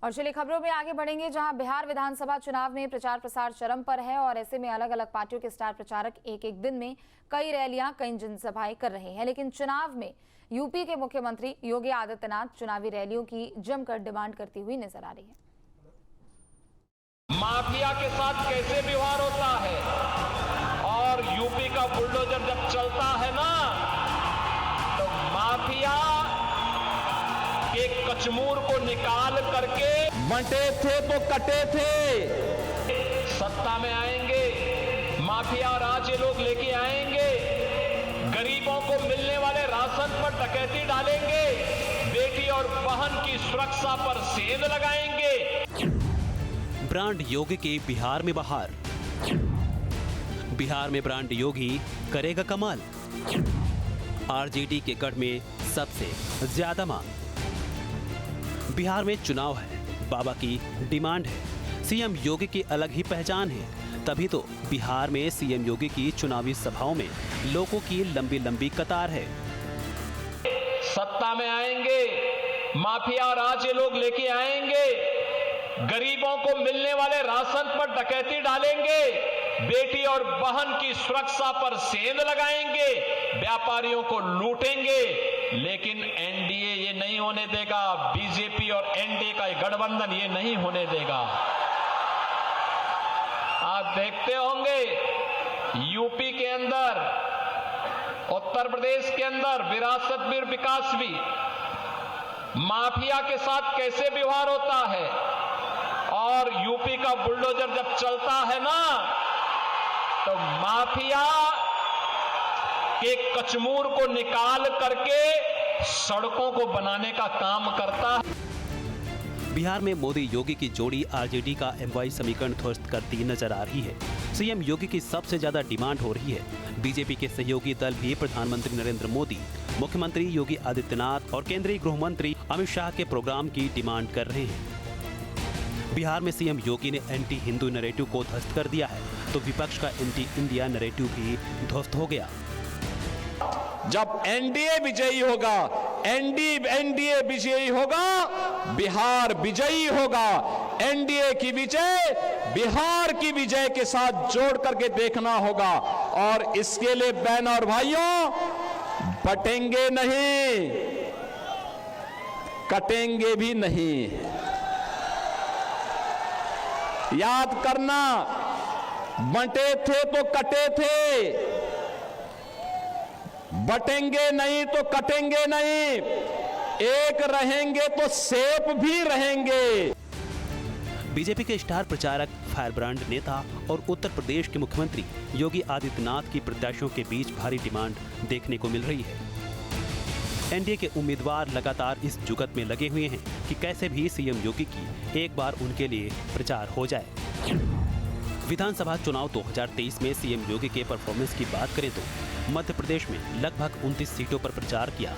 और चलिए खबरों में आगे बढ़ेंगे, जहां बिहार विधानसभा चुनाव में प्रचार प्रसार चरम पर है और ऐसे में अलग अलग पार्टियों के स्टार प्रचारक एक एक दिन में कई रैलियां, कई जनसभाएं कर रहे हैं। लेकिन चुनाव में यूपी के मुख्यमंत्री योगी आदित्यनाथ चुनावी रैलियों की जमकर डिमांड करती हुई नजर आ रही है। माफिया के साथ कैसे व्यवहार होता है और यूपी का बुलडोजर जब चलता है ना, तो माफिया के कचमूर को निकाल करके बंटे थे तो कटे थे, सत्ता में आएंगे माफिया राज ये लोग लेके आएंगे, गरीबों को मिलने वाले राशन पर डकैती डालेंगे, बेटी और बहन की सुरक्षा पर सेंध लगाएंगे। ब्रांड योगी की बिहार में बहार। बिहार में ब्रांड योगी करेगा कमाल। आरजेडी के गढ़ में सबसे ज्यादा मांग। बिहार में चुनाव है, बाबा की डिमांड है, सीएम योगी की अलग ही पहचान है। तभी तो बिहार में सीएम योगी की चुनावी सभाओं में लोगों की लंबी लंबी कतार है। सत्ता में आएंगे माफिया राज ये लोग लेके आएंगे, गरीबों को मिलने वाले राशन पर डकैती डालेंगे, बेटी और बहन की सुरक्षा पर सेंध लगाएंगे, व्यापारियों को लूटेंगे। लेकिन एनडीए ये नहीं होने देगा, बीजेपी और एनडीए का गठबंधन ये नहीं होने देगा। आप देखते होंगे यूपी के अंदर, उत्तर प्रदेश के अंदर विरासत भी विकास भी, माफिया के साथ कैसे व्यवहार होता है और यूपी का बुलडोजर जब चलता है ना, तो माफिया के कचमूर को निकाल करके सड़कों को बनाने का काम करता है। बिहार में मोदी योगी की जोड़ी आरजेडी का एमवाई समीकरण ध्वस्त करती नजर आ रही है। सीएम योगी की सबसे ज्यादा डिमांड हो रही है। बीजेपी के सहयोगी दल भी प्रधानमंत्री नरेंद्र मोदी, मुख्यमंत्री योगी आदित्यनाथ और केंद्रीय गृह मंत्री अमित शाह के प्रोग्राम की डिमांड कर रहे हैं। बिहार में सीएम योगी ने एंटी हिंदू नैरेटिव को ध्वस्त कर दिया है, तो विपक्ष का एंटी इंडिया नैरेटिव भी ध्वस्त हो गया। जब एनडीए विजयी होगा, एनडीए विजयी होगा, बिहार विजयी होगा। एनडीए की विजय बिहार की विजय के साथ जोड़ करके देखना होगा और इसके लिए बहन और भाइयों बटेंगे नहीं, कटेंगे भी नहीं। याद करना, बंटे थे तो कटे थे, बटेंगे नहीं तो कटेंगे नहीं, एक रहेंगे तो सेफ भी रहेंगे। बीजेपी के स्टार प्रचारक, फायर ब्रांड नेता और उत्तर प्रदेश के मुख्यमंत्री योगी आदित्यनाथ की प्रत्याशियों के बीच भारी डिमांड देखने को मिल रही है। एनडीए के उम्मीदवार लगातार इस जुगत में लगे हुए हैं कि कैसे भी सीएम योगी की एक बार उनके लिए प्रचार हो जाए। विधानसभा चुनाव 2023 में सीएम योगी के परफॉर्मेंस की बात करें तो मध्य प्रदेश में लगभग 29 सीटों पर प्रचार किया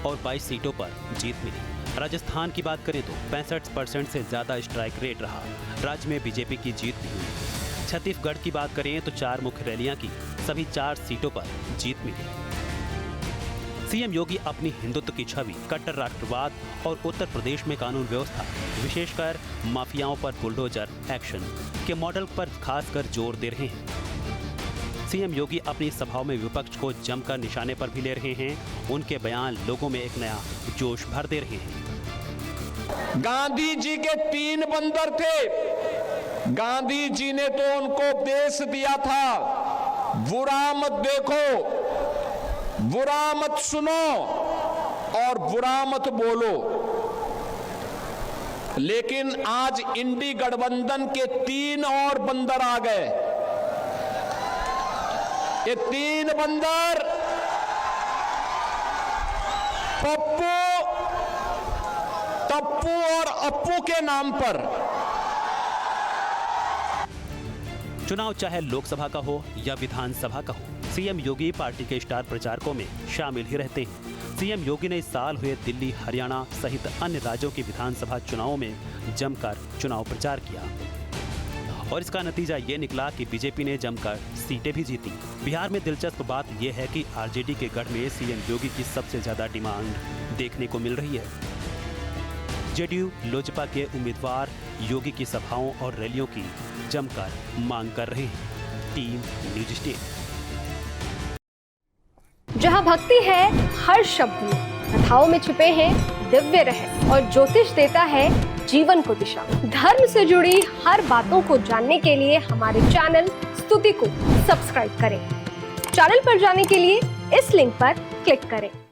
और 22 सीटों पर जीत मिली। राजस्थान की बात करें तो 65% से ज्यादा स्ट्राइक रेट रहा, राज्य में बीजेपी की जीत भी हुई। छत्तीसगढ़ की बात करें तो 4 मुख्य रैलियां की, सभी 4 सीटों पर जीत मिली। सीएम योगी अपनी हिंदुत्व की छवि, कट्टर राष्ट्रवाद और उत्तर प्रदेश में कानून व्यवस्था, विशेषकर माफियाओं पर बुलडोजर एक्शन के मॉडल पर खासकर जोर दे रहे हैं। सीएम योगी अपनी सभाओं में विपक्ष को जमकर निशाने पर भी ले रहे हैं। उनके बयान लोगों में एक नया जोश भर दे रहे हैं। गांधी जी के 3 बंदर थे। गांधी जी ने तो उनको उपदेश दिया था, बुरा मत देखो, बुरा मत सुनो और बुरा मत बोलो। लेकिन आज इंडी गठबंधन के 3 और बंदर आ गए। ये 3 बंदर पप्पू, टप्पू और अप्पू के नाम पर। चुनाव चाहे लोकसभा का हो या विधानसभा का हो, सीएम योगी पार्टी के स्टार प्रचारकों में शामिल ही रहते हैं। सीएम योगी ने इस साल हुए दिल्ली, हरियाणा सहित अन्य राज्यों के विधानसभा चुनावों में जमकर चुनाव प्रचार किया और इसका नतीजा ये निकला कि बीजेपी ने जमकर सीटें भी जीती। बिहार में दिलचस्प बात यह है कि आरजेडी के गढ़ में सीएम योगी की सबसे ज्यादा डिमांड देखने को मिल रही है। जेडीयू लोजपा के उम्मीदवार योगी की सभाओं और रैलियों की जमकर मांग कर रहे हैं। Team news state. जहां भक्ति है हर शब्द में, कथाओं में छुपे हैं दिव्य रहस्य और ज्योतिष देता है जीवन को दिशा। धर्म से जुड़ी हर बातों को जानने के लिए हमारे चैनल स्तुति को सब्सक्राइब करें। चैनल पर जाने के लिए इस लिंक पर क्लिक करें।